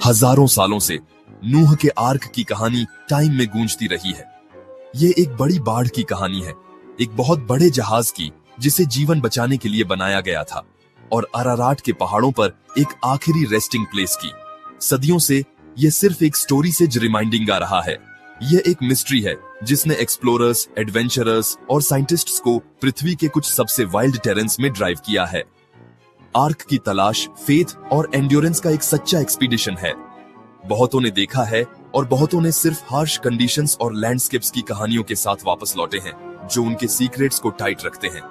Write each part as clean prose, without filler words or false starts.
हजारों सालों से नूह के आर्क की कहानी टाइम में गूंजती रही है। ये एक बड़ी बाढ़ की कहानी है, एक बहुत बड़े जहाज की जिसे जीवन बचाने के लिए बनाया गया था और अराराट के पहाड़ों पर एक आखिरी रेस्टिंग प्लेस की। सदियों से यह सिर्फ एक स्टोरी से रिमाइंडिंग आ रहा है। यह एक मिस्ट्री है जिसने एक्सप्लोरर्स, एडवेंचरर्स और साइंटिस्ट्स को पृथ्वी के कुछ सबसे वाइल्ड टेरेंस में ड्राइव किया है। आर्क की तलाश फेथ और एंड्योरेंस का एक सच्चा एक्सपीडिशन है। बहुतों ने देखा है और बहुतों ने सिर्फ हार्श कंडीशंस और लैंडस्केप्स की कहानियों के साथ वापस लौटे हैं जो उनके सीक्रेट्स को टाइट रखते हैं।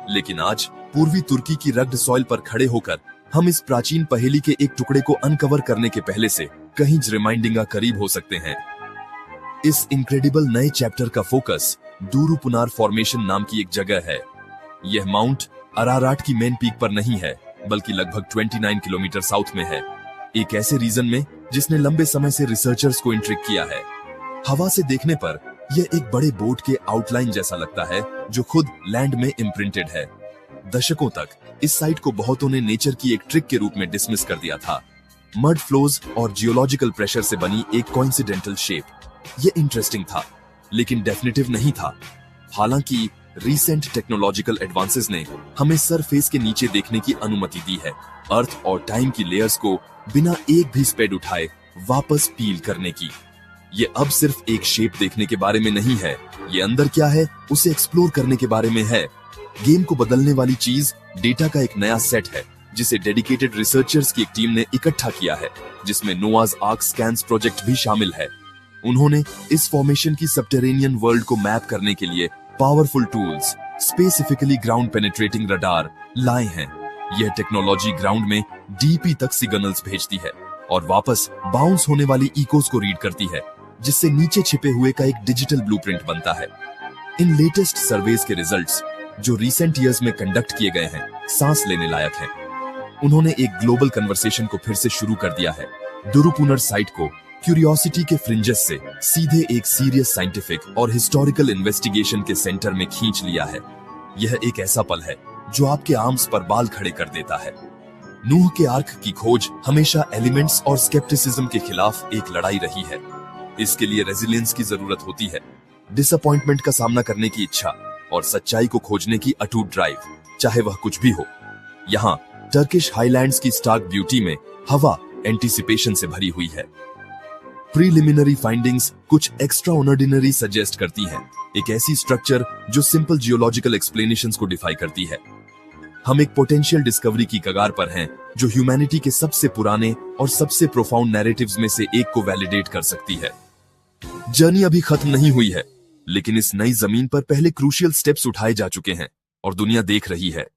लेकिन आज पूर्वी तुर्की की रग्ड सॉइल पर खड़े होकर हम इस प्राचीन पहेली के एक टुकड़े को अनकवर करने के पहले से कहीं रिमाइंडिंग करीब हो सकते हैं। इस इनक्रेडिबल नए चैप्टर का फोकस दूरुपुनार फॉर्मेशन नाम की एक जगह है। यह माउंट अराराट की मेन पीक पर नहीं है, बल्कि लगभग 29 किलोमीटर साउथ में है, एक ऐसे रीजन में जिसने लंबे समय से रिसर्चर्स को इंट्रिग किया है। हवा से देखने पर यह एक बड़े बोट के आउटलाइन जैसा लगता है जो खुद लैंड में इम्प्रिंटेड है। दशकों तक इस साइट को बहुतों ने नेचर की एक ट्रिक के रूप में डिसमिस कर दिया था। मड फ्लोज और जियोलॉजिकल प्रेशर से बनी एक कोइंसिडेंटल शेप। यह इंटरेस्टिंग था, लेकिन डेफिनेटिव नहीं था। हालांकि रिसेंट टेक्नोलॉजिकल एडवांसेस ने हमें सरफेस के नीचे देखने की अनुमति दी है, अर्थ और टाइम की लेयर्स को बिना एक भी स्पेड उठाए वापस पील करने की। ये अब सिर्फ एक शेप देखने के बारे में नहीं है, ये अंदर क्या है उसे एक्सप्लोर करने के बारे में है। गेम को बदलने वाली चीज डेटा का एक नया सेट है जिसे डेडिकेटेड रिसर्चर्स की एक टीम ने इकट्ठा किया है, जिसमें नोआज आर्क स्कैन्स प्रोजेक्ट भी शामिल है। उन्होंने इस फॉर्मेशन की सबटेरेनियन वर्ल्ड को मैप करने के लिए powerful tools, specifically ground penetrating radar लाए हैं। यह टेक्नोलॉजी ग्राउंड में डीपी तक सिग्नल्स भेजती है और वापस बाउंस होने वाली इकोस को रीड करती है, जिससे नीचे छिपे हुए का एक डिजिटल ब्लूप्रिंट बनता है। इन लेटेस्ट सर्वेस के रिजल्ट्स जो रिसेंट ईयर्स में कंडक्ट किए गए हैं, सांस लेने लायक हैं। उन्होंने एक ग्लोबल कन्वर्सेशन को फिर से शुरू कर दिया है। दुरुपुनर साइट को क्यूरियोसिटी के फ्रिंजेस से सीधे एक सीरियस साइंटिफिक और हिस्टोरिकल इन्वेस्टिगेशन के सेंटर में खींच लिया है। यह एक ऐसा पल है जो आपके आर्म्स पर बाल खड़े कर देता है। नूह के आर्क की खोज हमेशा एलिमेंट्स और स्केप्टिसिज्म के खिलाफ एक लड़ाई रही है। इसके लिए रेजिलियंस की जरूरत होती है, डिसअपॉइंटमेंट का सामना करने की इच्छा और सच्चाई को खोजने की अटूट ड्राइव, चाहे वह कुछ भी हो। यहाँ टर्किश हाईलैंड्स की स्टार्क ब्यूटी में हवा एंटीसिपेशन से भरी हुई है। प्रीलिमिनरी फाइंडिंग्स कुछ एक्स्ट्रा ऑर्डिनरी सजेस्ट करती हैं, एक ऐसी स्ट्रक्चर जो सिंपल जियोलॉजिकल एक्सप्लेनेशंस को डिफाई करती है। हम एक पोटेंशियल डिस्कवरी की कगार पर हैं जो ह्यूमैनिटी के सबसे पुराने और सबसे प्रोफाउंड नैरेटिव्स में से एक को वैलिडेट कर सकती है। जर्नी अभी खत्म नहीं हुई है, लेकिन इस नई जमीन पर पहले क्रूशियल स्टेप्स उठाए जा चुके हैं और दुनिया देख रही है।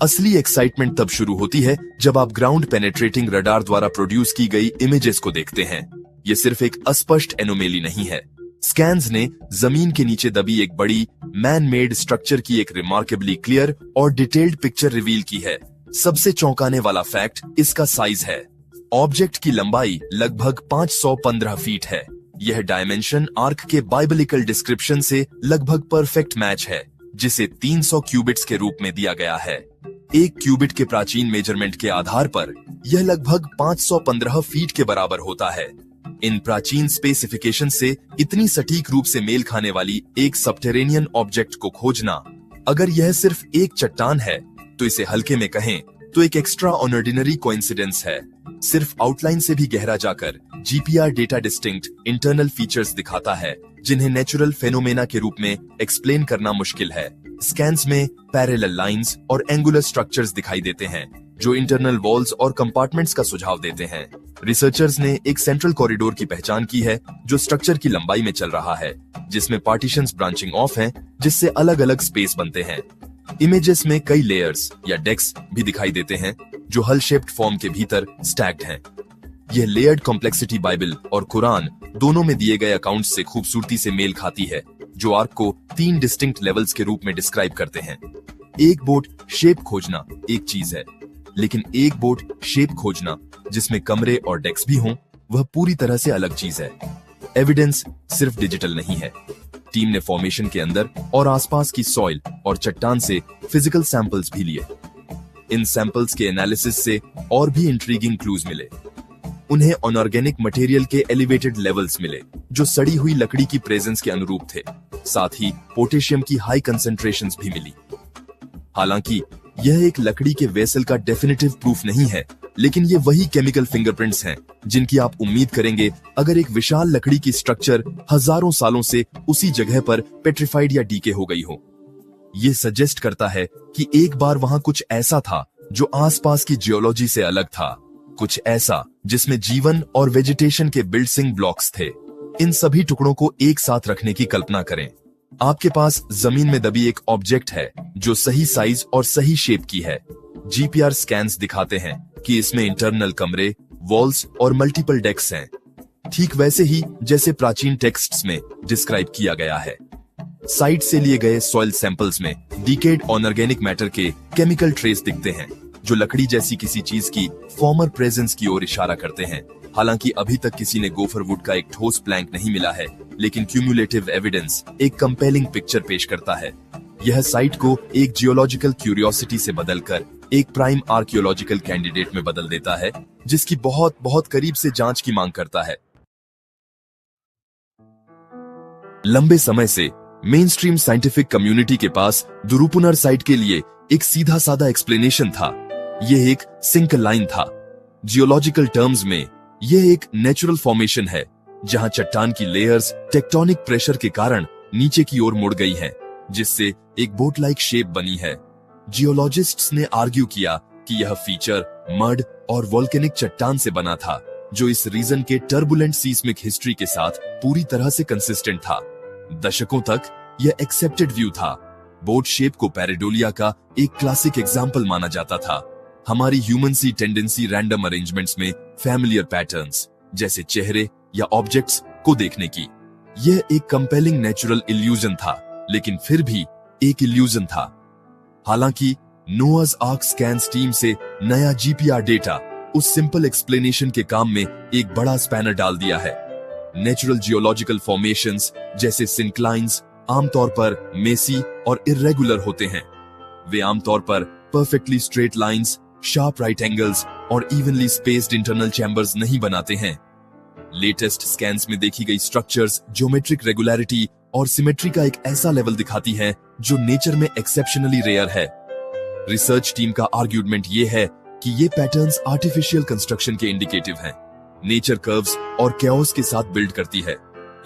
असली एक्साइटमेंट तब शुरू होती है जब आप ग्राउंड पेनेट्रेटिंग रडार द्वारा प्रोड्यूस की गई इमेजेस को देखते हैं। ये सिर्फ एक अस्पष्ट एनोमेली नहीं है। स्कैन्स ने जमीन के नीचे दबी एक बड़ी मैन मेड स्ट्रक्चर की एक रिमार्केबली क्लियर और डिटेल्ड पिक्चर रिवील की है। सबसे चौंकाने वाला फैक्ट इसका साइज है। ऑब्जेक्ट की लंबाई लगभग 515 फीट है। यह डायमेंशन आर्क के बाइबलिकल डिस्क्रिप्शन से लगभग परफेक्ट मैच है, जिसे 300 क्यूबिट्स के रूप में दिया गया है। एक क्यूबिट के प्राचीन मेजरमेंट के आधार पर यह लगभग 515 फीट के बराबर होता है। इन प्राचीन स्पेसिफिकेशन से इतनी सटीक रूप से मेल खाने वाली एक सबटेरेनियन ऑब्जेक्ट को खोजना, अगर यह सिर्फ एक चट्टान है तो इसे हल्के में कहें तो एक एक्स्ट्रा ऑर्डिनरी कोइंसिडेंस है। सिर्फ आउटलाइन से भी गहरा जाकर GPR data distinct internal features दिखाता है जिन्हें नेचुरल फेनोमेना के रूप में एक्सप्लेन करना मुश्किल है। स्कैन्स में पैरेलल लाइंस और एंगुलर स्ट्रक्चर्स दिखाई देते हैं जो इंटरनल वॉल्स और कंपार्टमेंट्स का सुझाव देते हैं। रिसर्चर्स ने एक सेंट्रल कॉरिडोर की पहचान की है जो स्ट्रक्चर की लंबाई में चल रहा है, जिसमें पार्टीशंस ब्रांचिंग ऑफ हैं, जिससे अलग अलग स्पेस बनते हैं। इमेजेस में कई लेयर्स या डेक्स भी दिखाई देते हैं जो हल शेप्ड फॉर्म के भीतर स्टैक्ड हैं। यह लेयर्ड कॉम्प्लेक्सिटी बाइबल और कुरान दोनों में दिए गए अकाउंट्स से खूबसूरती से मेल खाती है, जो आर्क को 3 डिस्टिंक्ट लेवल्स के रूप में डिस्क्राइब करते हैं। एक बोट शेप खोजना एक चीज है, लेकिन एक बोट शेप खोजना जिसमें कमरे और डेक्स भी हों, वह पूरी तरह से अलग चीज है। एविडेंस सिर्फ डिजिटल नहीं है। टीम ने फॉर्मेशन के अंदर और आसपास की सॉइल और चट्टान से फिजिकल सैंपल्स भी लिए। इन सैंपल्स के एनालिसिस से और भी इंट्रीगिंग क्लूज मिले। उन्हें अनऑर्गेनिक मटेरियल के एलिवेटेड लेवल्स मिले जो सड़ी हुई लकड़ी की प्रेजेंस के अनुरूप थे। साथ ही पोटेशियम की हाई कंसेंट्रेशंस भी मिली। हालांकि यह एक लकड़ी के वेसल का डेफिनेटिव प्रूफ नहीं है, लेकिन ये वही केमिकल फिंगरप्रिंट्स हैं जिनकी आप उम्मीद करेंगे अगर एक विशाल लकड़ी की स्ट्रक्चर हजारों सालों से उसी जगह पर पेट्रिफाइड या डीके हो गई हो। ये सजेस्ट करता है कि एक बार वहां कुछ ऐसा था जो आसपास की जियोलॉजी से अलग था, कुछ ऐसा जिसमें जीवन और वेजिटेशन के बिल्डिंग ब्लॉक्स थे। इन सभी टुकड़ों को एक साथ रखने की कल्पना करें। आपके पास जमीन में दबी एक ऑब्जेक्ट है जो सही साइज और सही शेप की है। जीपीआर स्कैन्स दिखाते हैं कि इसमें इंटरनल कमरे, वॉल्स और मल्टीपल डेक्स हैं, ठीक वैसे ही जैसे प्राचीन टेक्स्ट्स में डिस्क्राइब किया गया है। साइट से लिए गए सॉइल सैंपल्स में डिकेड अनऑर्गेनिक मैटर के केमिकल ट्रेस दिखते हैं जो लकड़ी जैसी किसी चीज की फॉर्मर प्रेजेंस की ओर इशारा करते हैं। हालांकि अभी तक किसी ने गोफर वुड का एक ठोस प्लैंक नहीं मिला है, लेकिन क्यूमुलेटिव एविडेंस एक कंपेलिंग पिक्चर पेश करता है। यह साइट को एक जियोलॉजिकल क्यूरियोसिटी से बदलकर एक प्राइम आर्कियोलॉजिकल कैंडिडेट में बदल देता है, जिसकी बहुत बहुत करीब से जांच की मांग करता है। लंबे समय से मेन स्ट्रीम साइंटिफिक कम्युनिटी के पास दुरुपुनर साइट के लिए एक सीधा साधा एक्सप्लेनेशन था। यह एक सिंक लाइन था। जियोलॉजिकल टर्म्स में यह एक नेचुरल फॉर्मेशन है जहां चट्टान की लेयर्स टेक्टोनिक प्रेशर के कारण नीचे की ओर मुड़ गई हैं, जिससे एक बोट लाइक शेप बनी है। जियोलॉजिस्ट्स ने आर्ग्यू किया कि यह फीचर मड और वोल्केनिक चट्टान से बना था, जो इस रीजन के टर्बुलेंट सीस्मिक हिस्ट्री के साथ पूरी तरह से कंसिस्टेंट था। दशकों तक यह एक्सेप्टेड व्यू था। बोट शेप को पैरेडोलिया का एक क्लासिक एग्जाम्पल माना जाता था। हमारी ह्यूमन सी टेंडेंसी रैंडम अरेंजमेंट्स में फैमिलियर पैटर्न्स जैसे चेहरे या ऑब्जेक्ट्स को देखने की। यह एक कंपेलिंग नेचुरल इल्यूजन था, लेकिन फिर भी एक इल्यूजन था। हालांकि नोआज आर्क स्कैन्स टीम से नया जीपीआर डेटा उस सिंपल एक्सप्लेनेशन के काम में एक बड़ा स्पैनर डाल दिया है। नेचुरल जियोलॉजिकल फॉर्मेशंस जैसे सिंक्लाइंस आमतौर पर मेसी और इर्रेगुलर होते हैं। वे आमतौर पर perfectly straight lines, sharp right angles और इवनली स्पेस्ड इंटरनल चैम्बर्स नहीं बनाते हैं। लेटेस्ट स्कैन्स में देखी गई स्ट्रक्चर्स ज्योमेट्रिक रेगुलरिटी और सिमेट्री का एक ऐसा लेवल दिखाती हैं जो नेचर में एक्सेप्शनली रेयर है। रिसर्च टीम का आर्ग्यूमेंट ये है कि ये पैटर्न्स आर्टिफिशियल कंस्ट्रक्शन के इंडिकेटिव हैं। नेचर कर्व्स और कैओस के साथ बिल्ड करती है,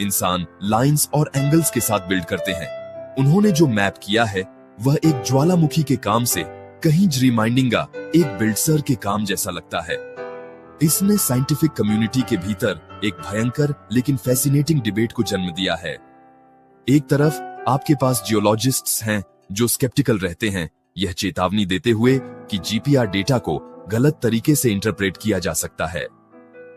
इंसान लाइंस और एंगल्स के साथ बिल्ड करते हैं। उन्होंने जो मैप किया है वह एक ज्वालामुखी के काम से कहीं रिमाइंडिंग एक बिल्डसर के काम जैसा लगता है। इसने साइंटिफिक कम्युनिटी के भीतर एक भयंकर लेकिन फैसिनेटिंग डिबेट को जन्म दिया है। एक तरफ आपके पास जियोलॉजिस्ट्स हैं जो स्केप्टिकल रहते हैं, यह चेतावनी देते हुए कि जीपीआर डेटा को गलत तरीके से इंटरप्रेट किया जा सकता है।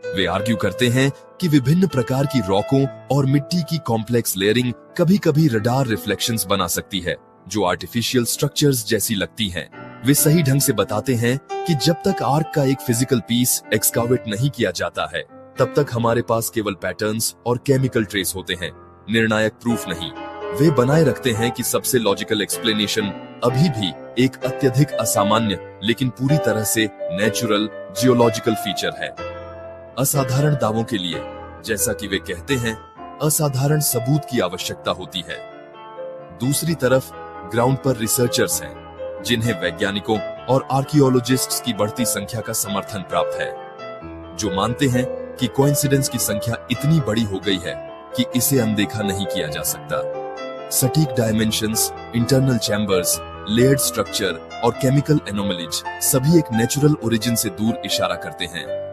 वे आर्ग्यू करते हैं कि विभिन्न प्रकार की रॉकों और मिट्टी की कॉम्प्लेक्स लेयरिंग कभी-कभी रडार रिफ्लेक्शंस बना सकती है जो आर्टिफिशियल स्ट्रक्चर्स जैसी लगती हैं। वे सही ढंग से बताते हैं कि जब तक आर्क का एक फिजिकल पीस एक्सकावेट नहीं किया जाता है, तब तक हमारे पास केवल पैटर्न्स और केमिकल ट्रेस होते हैं, निर्णायक प्रूफ नहीं। वे बनाए रखते हैं कि सबसे लॉजिकल एक्सप्लेनेशन अभी भी एक अत्यधिक असामान्य लेकिन पूरी तरह से नेचुरल जियोलॉजिकल फीचर है। असाधारण दावों के लिए, जैसा कि वे कहते हैं, असाधारण सबूत की आवश्यकता होती है। दूसरी तरफ ग्राउंड पर रिसर्चर्स हैं जिन्हें वैज्ञानिकों और आर्कियोलॉजिस्ट्स की बढ़ती संख्या का समर्थन प्राप्त है, जो मानते हैं कि कोइंसिडेंस की संख्या इतनी बड़ी हो गई है कि इसे अनदेखा नहीं किया जा सकता। सटीक dimensions, internal chambers, layered structure और केमिकल एनोमलीज सभी एक नेचुरल ओरिजिन से दूर इशारा करते हैं।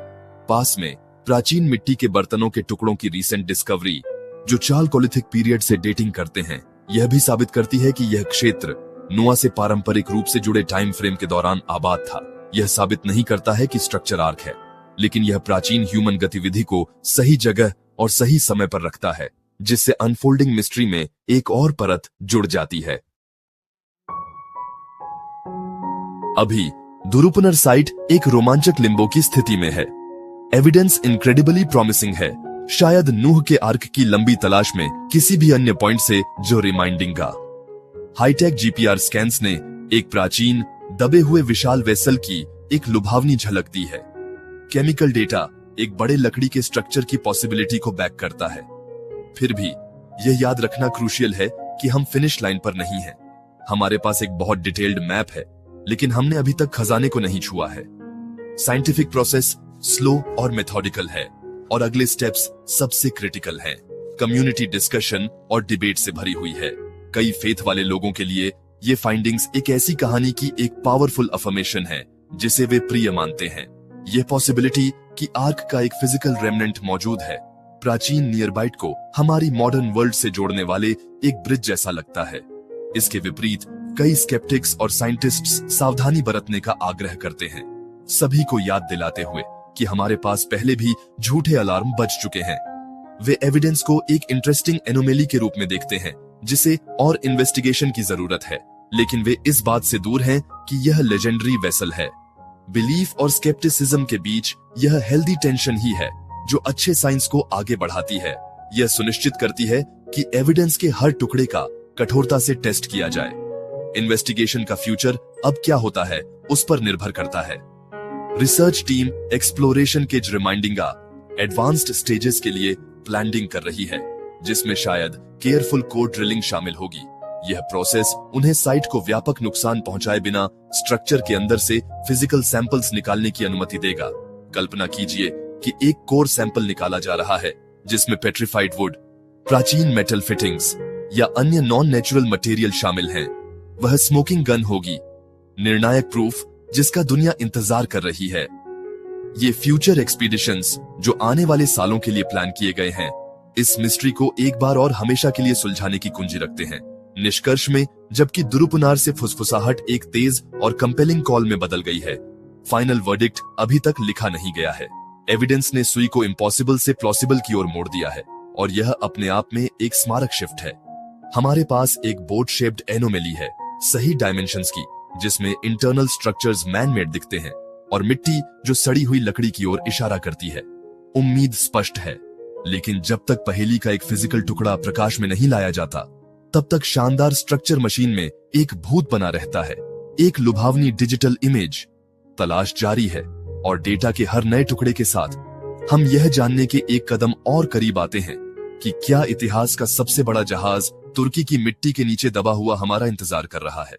पास में प्राचीन मिट्टी के बर्तनों के टुकड़ों की रीसेंट डिस्कवरी, जो चालकोलिथिक पीरियड से डेटिंग करते हैं, यह भी साबित करती है कि यह क्षेत्र नोआ से पारंपरिक रूप से जुड़े टाइम फ्रेम के दौरान आबाद था। यह साबित नहीं करता है कि स्ट्रक्चर आर्क है, लेकिन यह प्राचीन ह्यूमन गतिविधि को सही जगह और सही समय पर रखता है, जिससे अनफोल्डिंग मिस्ट्री में एक और परत जुड़ जाती है। अभी दुरुपनर साइट एक रोमांचक लिम्बो की स्थिति में है। एविडेंस इनक्रेडिबली प्रॉमिसिंग है, शायद नूह के आर्क की लंबी तलाश में किसी भी अन्य पॉइंट से जो रिमाइंडिंग का। हाईटेक जीपीआर स्कैन्स ने एक प्राचीन दबे हुए विशाल वेसल की एक लुभावनी झलक दी है। केमिकल डेटा एक बड़े लकड़ी के स्ट्रक्चर की पॉसिबिलिटी को बैक करता है। फिर भी यह याद रखना क्रूशियल है कि हम फिनिश लाइन पर नहीं हैं। हमारे पास एक बहुत डिटेल्ड मैप है, लेकिन हमने अभी तक खजाने को नहीं छुआ है। साइंटिफिक प्रोसेस स्लो और मेथोडिकल है और अगले स्टेप्स सबसे क्रिटिकल हैं। कम्युनिटी डिस्कशन और डिबेट से भरी हुई है। कई फेथ वाले लोगों के लिए ये फाइंडिंग्स एक ऐसी कहानी की एक पावरफुल अफर्मेशन है जिसे वे प्रिय मानते हैं। यह पॉसिबिलिटी कि आर्क का एक फिजिकल रेमनेंट मौजूद है, प्राचीन नियरबाइट को हमारी मॉडर्न वर्ल्ड से जोड़ने वाले एक ब्रिज जैसा लगता है। इसके विपरीत कई स्केप्टिक्स और साइंटिस्ट्स सावधानी बरतने का आग्रह करते हैं, सभी को याद दिलाते हुए कि हमारे पास पहले भी झूठे अलार्म बज चुके हैं। वे एविडेंस को एक इंटरेस्टिंग एनोमेली के रूप में देखते हैं जिसे और इन्वेस्टिगेशन की जरूरत है, लेकिन वे इस बात से दूर हैं कि यह लेजेंडरी वेसल है। बिलीफ और स्केप्टिसिज्म के बीच यह हेल्दी टेंशन ही है जो अच्छे साइंस को आगे बढ़ाती है। यह सुनिश्चित करती है कि एविडेंस के हर टुकड़े का कठोरता से टेस्ट किया जाए। इन्वेस्टिगेशन का फ्यूचर अब क्या होता है उस पर निर्भर करता है। रिसर्च टीम एक्सप्लोरेशन के रिमाइंडिंगा एडवांस्ड स्टेजेस के लिए प्लानिंग कर रही है, जिसमें शायद केयरफुल कोर ड्रिलिंग शामिल होगी। यह प्रोसेस उन्हें साइट को व्यापक नुकसान पहुंचाए बिना स्ट्रक्चर के अंदर से फिजिकल सैंपल्स निकालने की अनुमति देगा। कल्पना कीजिए कि एक कोर सैंपल निकाला जा रहा है जिसमें पेट्रिफाइड वुड, प्राचीन मेटल फिटिंग्स या अन्य नॉन नेचुरल मटेरियल शामिल हैं। वह स्मोकिंग गन होगी, निर्णायक प्रूफ जिसका दुनिया इंतजार कर रही है। ये फ्यूचर एक्सपीडिशंस जो आने वाले सालों के लिए प्लान किए गए हैं, इस मिस्ट्री को एक बार और हमेशा के लिए सुलझाने की कुंजी रखते हैं। निष्कर्ष में, जबकि दुरुपनार से फुसफुसाहट एक तेज और कंपेलिंग कॉल में बदल गई है, फाइनल वर्डिक्ट अभी तक लिखा नहीं गया है। एविडेंस ने सुई को इम्पॉसिबल से प्लॉसिबल की ओर मोड़ दिया है और यह अपने आप में एक स्मारक शिफ्ट है। हमारे पास एक बोट शेप्ड एनोमेली है, सही डायमेंशंस की, जिसमें इंटरनल स्ट्रक्चर्स मैन मेड दिखते हैं और मिट्टी जो सड़ी हुई लकड़ी की ओर इशारा करती है। उम्मीद स्पष्ट है, लेकिन जब तक पहेली का एक फिजिकल टुकड़ा प्रकाश में नहीं लाया जाता, तब तक शानदार स्ट्रक्चर मशीन में एक भूत बना रहता है, एक लुभावनी डिजिटल इमेज। तलाश जारी है और डेटा के हर नए टुकड़े के साथ हम यह जानने के एक कदम और करीब आते हैं कि क्या इतिहास का सबसे बड़ा जहाज तुर्की की मिट्टी के नीचे दबा हुआ हमारा इंतजार कर रहा है।